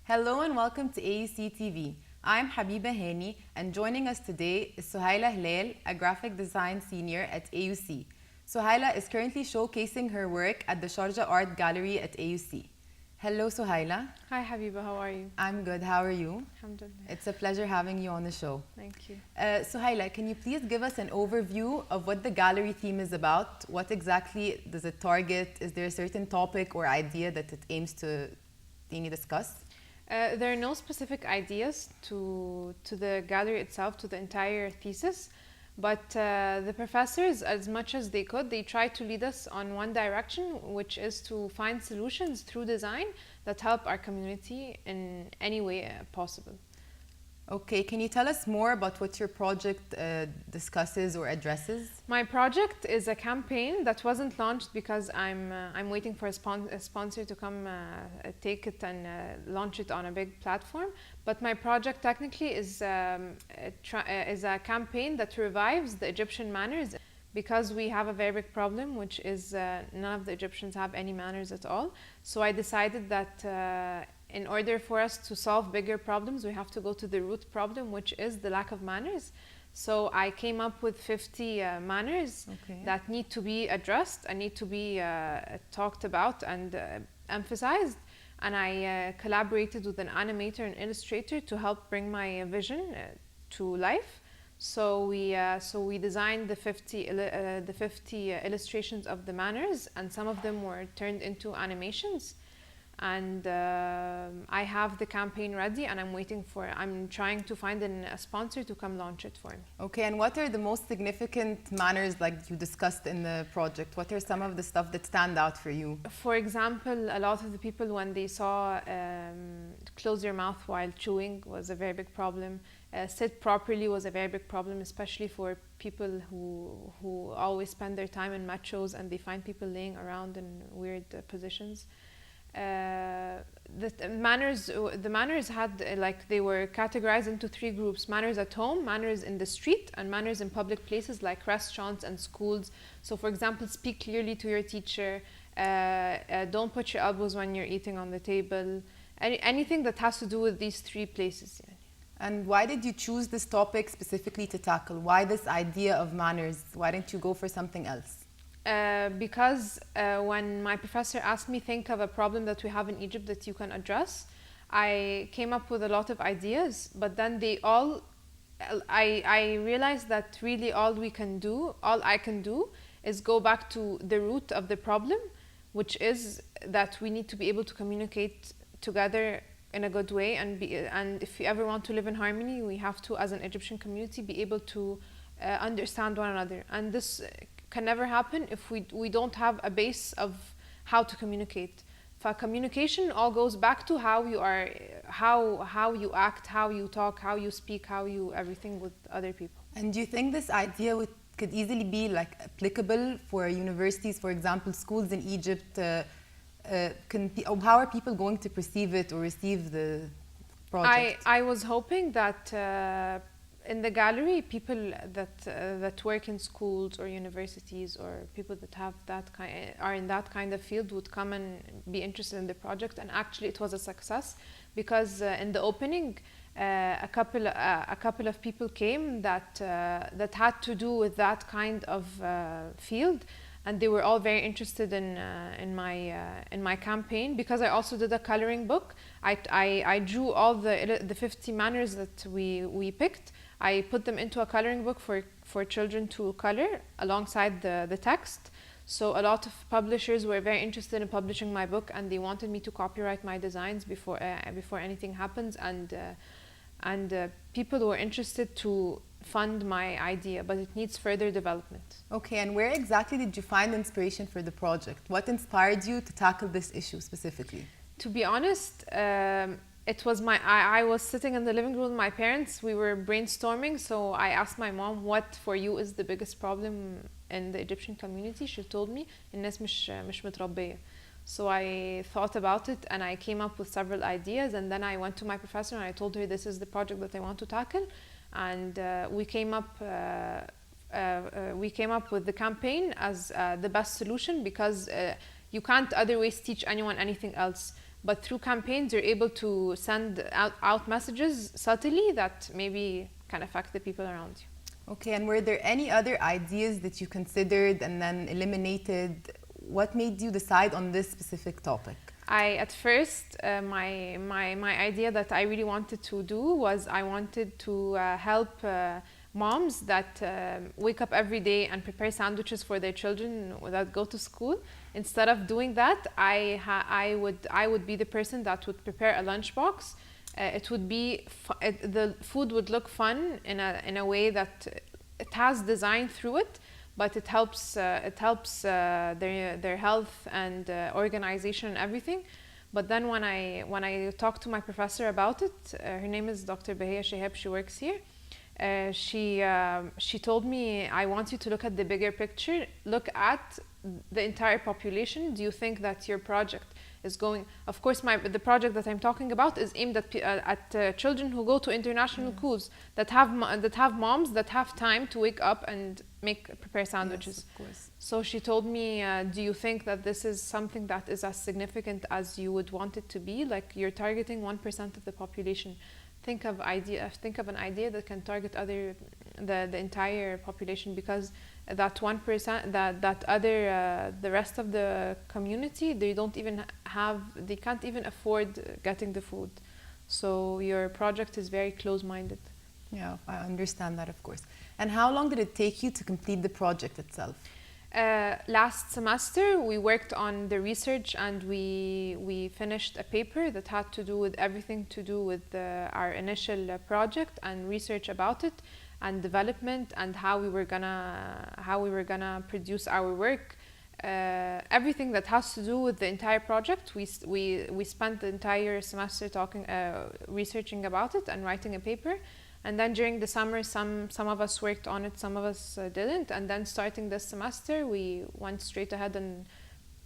Hello and welcome to AUC TV. I'm Habiba Hani and joining us today is Suhaila Hilal, a graphic design senior at AUC. Suhaila is currently showcasing her work at the Sharjah Art Gallery at AUC. Hello Suhaila. Hi Habiba, how are you? I'm good, how are you? Alhamdulillah. It's a pleasure having you on the show. Thank you. Suhaila, can you please give us an overview of what the gallery theme is about? What exactly does it target? Is there a certain topic or idea that it aims to discuss? There are no specific ideas to the gallery itself, to the entire thesis, but the professors, as much as they could, they tried to lead us on one direction, which is to find solutions through design that help our community in any way possible. Okay, can you tell us more about what your project discusses or addresses? My project is a campaign that wasn't launched because I'm waiting for a sponsor to come take it and launch it on a big platform. But my project technically is a campaign that revives the Egyptian manners, because we have a very big problem, which is none of the Egyptians have any manners at all. So I decided that in order for us to solve bigger problems, we have to go to the root problem, which is the lack of manners. So I came up with 50 manners that need to be addressed and need to be talked about and emphasized. And I collaborated with an animator and illustrator to help bring my vision to life. So we designed the 50 illustrations of the manners, and some of them were turned into animations. And I have the campaign ready, and I'm trying to find a sponsor to come launch it for me. Okay, and what are the most significant manners like you discussed in the project? What are some of the stuff that stand out for you? For example, a lot of the people, when they saw close your mouth while chewing, was a very big problem. Sit properly was a very big problem, especially for people who always spend their time in metros and they find people laying around in weird positions. The manners had they were categorized into 3 groups: manners at home, manners in the street, and manners in public places like restaurants and schools. So for example, speak clearly to your teacher, don't put your elbows when you're eating on the table, anything that has to do with these 3 places. Yeah. And why did you choose this topic specifically to tackle? Why this idea of manners? Why didn't you go for something else? Because when my professor asked me, think of a problem that we have in Egypt that you can address, I came up with a lot of ideas, but then I realized that really all I can do is go back to the root of the problem, which is that we need to be able to communicate together in a good way, and if you ever want to live in harmony, we have to, as an Egyptian community, be able to understand one another. And this can never happen if we don't have a base of how to communicate. For communication, all goes back to how you are, how you act, how you talk, how you speak, how you everything with other people. And do you think this idea could easily be like applicable for universities, for example, schools in Egypt? How are people going to perceive it or receive the project? I was hoping that in the gallery, people that work in schools or universities, or people that have are in that kind of field, would come and be interested in the project. And actually, it was a success, because in the opening, a couple of people came that had to do with that kind of field. And they were all very interested in my campaign, because I also did a coloring book. I drew all the 50 manners that we picked. I put them into a coloring book for children to color alongside the text. So a lot of publishers were very interested in publishing my book, and they wanted me to copyright my designs before anything happens. And people were interested to fund my idea, but it needs further development. Okay, and where exactly did you find inspiration for the project? What inspired you to tackle this issue specifically? To be honest, it was I was sitting in the living room with my parents. We were brainstorming, so I asked my mom, what for you is the biggest problem in the Egyptian community? She told me, الناس مش متربية. So I thought about it, and I came up with several ideas, and then I went to my professor and I told her, this is the project that I want to tackle. And we came up with the campaign as the best solution, because you can't otherwise teach anyone anything else. but through campaigns, you're able to send out messages subtly that maybe can affect the people around you. Okay, and were there any other ideas that you considered and then eliminated? What made you decide on this specific topic? At first, my idea that I really wanted to do was I wanted to help moms that wake up every day and prepare sandwiches for their children that go to school. Instead of doing that, I would be the person that would prepare a lunchbox. It would be the food would look fun in a way that it has design through it, but it helps their health and organization and everything. But then when I talked to my professor about it, her name is Dr. Bahia Shihab, she works here. She told me, I want you to look at the bigger picture, look at the entire population. Do you think that your project is going, of course the project that I'm talking about is aimed at children who go to international schools that have moms that have time to wake up and prepare sandwiches. Yes, of course. So she told me, do you think that this is something that is as significant as you would want it to be? Like, you're targeting 1% of the population. Think of an idea that can target the entire population, because that 1%, the rest of the community, they can't even afford getting the food. So your project is very close-minded. Yeah, I understand that, of course. And how long did it take you to complete the project itself? Last semester we worked on the research, and we finished a paper that had to do with everything to do with our initial project and research about it and development and how we were gonna produce our work. Everything that has to do with the entire project, we spent the entire semester researching about it and writing a paper. And then during the summer, some of us worked on it, some of us didn't. And then starting this semester, we went straight ahead and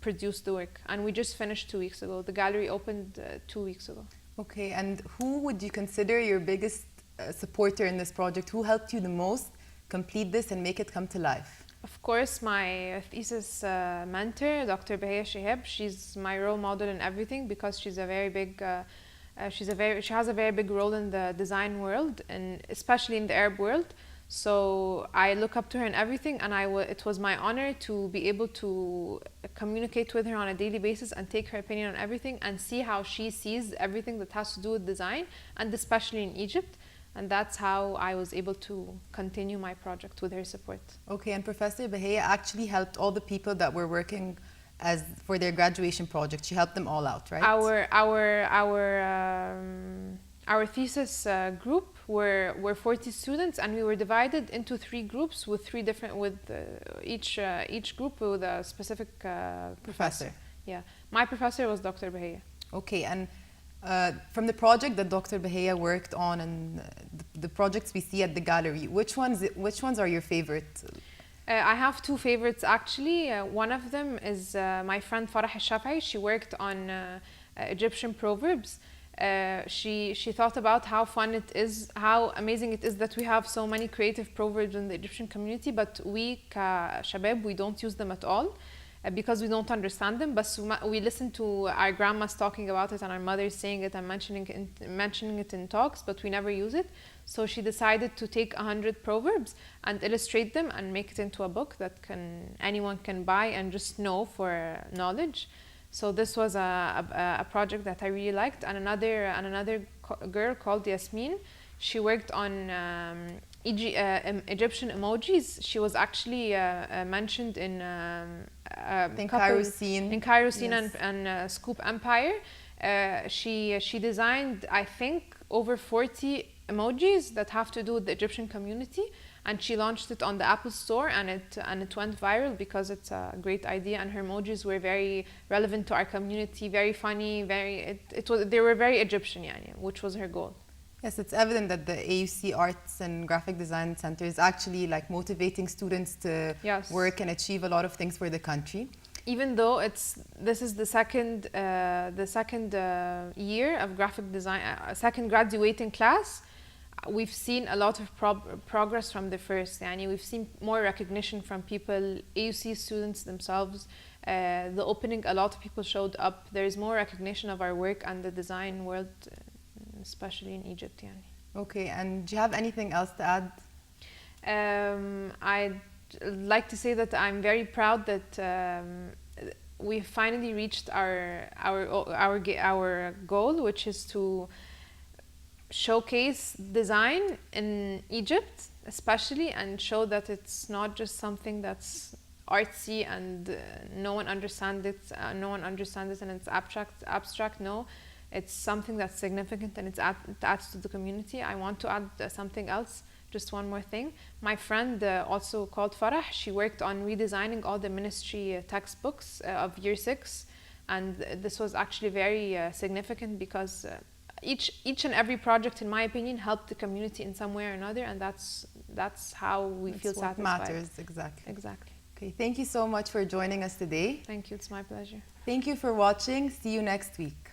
produced the work. And we just finished 2 weeks ago. The gallery opened 2 weeks ago. Okay, and who would you consider your biggest supporter in this project? Who helped you the most complete this and make it come to life? Of course, my thesis mentor, Dr. Bahia Shihab, she's my role model in everything, because she's a very big... she has a very big role in the design world, and especially in the Arab world. So I look up to her in everything, and it was my honor to be able to communicate with her on a daily basis and take her opinion on everything and see how she sees everything that has to do with design, and especially in Egypt. And that's how I was able to continue my project with her support. Okay, and Professor Bahia actually helped all the people that were working for their graduation project. She helped them all out, right? Our thesis group were 40 students, and we were divided into 3 groups with each group with a specific professor. Yeah, my professor was Dr. Bahia. Okay, and from the project that Dr. Bahia worked on and the projects we see at the gallery, which ones are your favorite? I have 2 favorites actually. One of them is my friend Farah al-Shafai. She worked on Egyptian proverbs. She thought about how fun it is, how amazing it is that we have so many creative proverbs in the Egyptian community, but we shabab, we don't use them at all because we don't understand them. But we listen to our grandmas talking about it and our mothers saying it and mentioning it in talks, but we never use it. So she decided to take 100 proverbs and illustrate them and make it into a book that anyone can buy and just know for knowledge. So this was a project that I really liked. And another girl called Yasmin, she worked on Egyptian emojis. She was actually mentioned in Cairo Scene. In Cairo Scene, yes. and Scoop Empire. She designed, I think, over 40 emojis that have to do with the Egyptian community, and she launched it on the Apple Store, and it went viral because it's a great idea, and her emojis were very relevant to our community, very funny, they were very Egyptian, yani, which was her goal. Yes, it's evident that the AUC Arts and Graphic Design Center is actually like motivating students to work and achieve a lot of things for the country. Even though this is the second year of graphic design, second graduating class, we've seen a lot of progress from the first. Yani we've seen more recognition from people, AUC students themselves, the opening, a lot of people showed up. There is more recognition of our work and the design world, especially in Egypt. يعني. Okay, and do you have anything else to add? I'd like to say that I'm very proud that we finally reached our goal, which is to showcase design in Egypt, especially, and show that it's not just something that's artsy and no one understands it. No one understands it, and it's abstract. No, it's something that's significant, and it adds to the community. I want to add something else. Just one more thing. My friend, also called Farah, she worked on redesigning all the ministry textbooks of year 6, and this was actually very significant because each and every project, in my opinion, helped the community in some way or another, and that's how we feel What satisfied. matters, exactly. Exactly. Okay, thank you so much for joining us today. Thank you. It's my pleasure. Thank you for watching. See you next week.